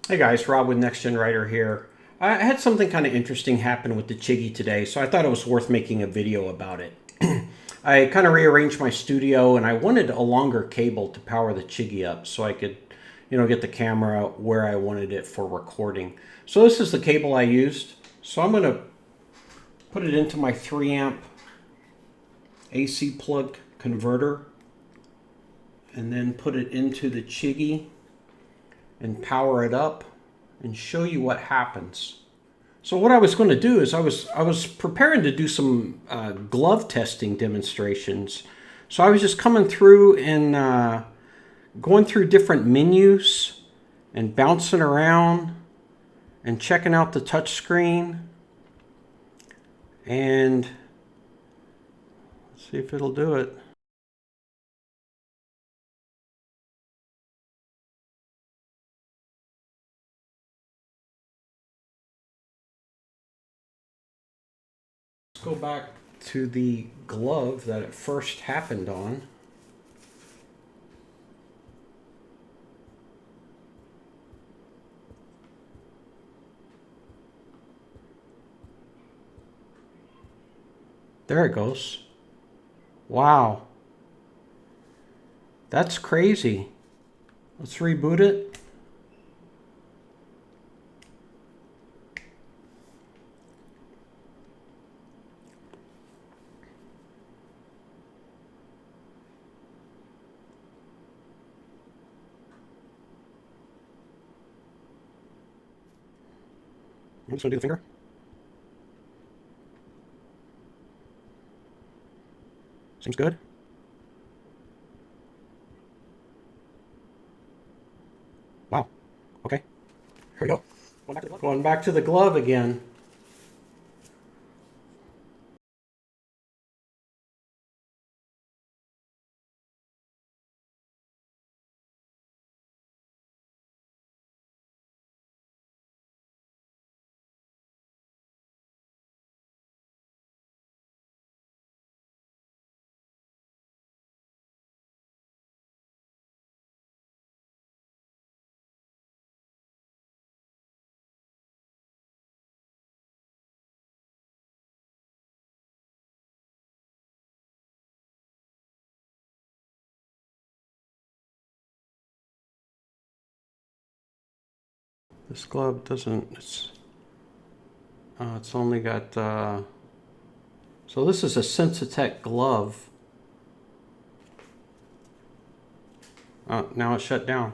Hey guys, Rob with Next Gen Writer here. I had something kind of interesting happen with the Chigee today, so I thought it was worth making a video about it. I kind of rearranged my studio and I wanted a longer cable to power the Chigee up so I could, get the camera where I wanted it for recording. So this is the cable I used. So I'm going to put it into my 3 amp AC plug converter and then put it into the Chigee and power it up and show you what happens. So what I was going to do is I was preparing to do some glove testing demonstrations. So I was just coming through and going through different menus and bouncing around and checking out the touch screen, and let's see if it'll do it. Go back to the glove that it first happened on. There it goes. Wow. That's crazy. Let's reboot it. I'm just going to do the finger. Seems good. Wow. Okay. Here we go. Going back to the glove again. This glove doesn't, it's only got, so this is a Sensitech glove. Now it's shut down.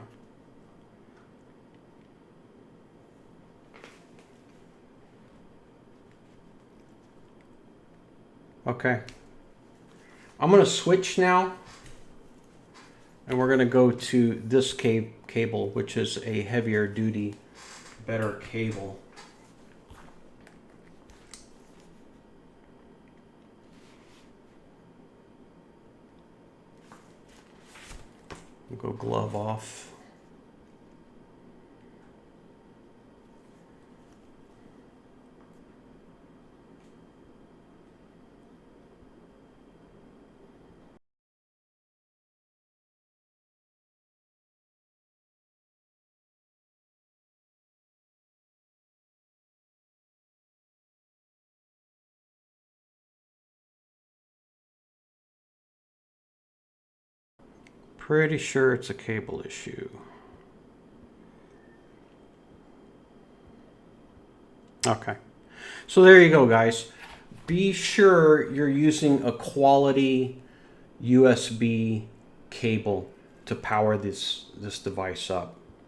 Okay. I'm going to switch now, and we're going to go to this cable, which is a heavier duty, better cable. We'll go glove off. Pretty sure it's a cable issue. Okay. So there you go, guys. Be sure you're using a quality USB cable to power this device up.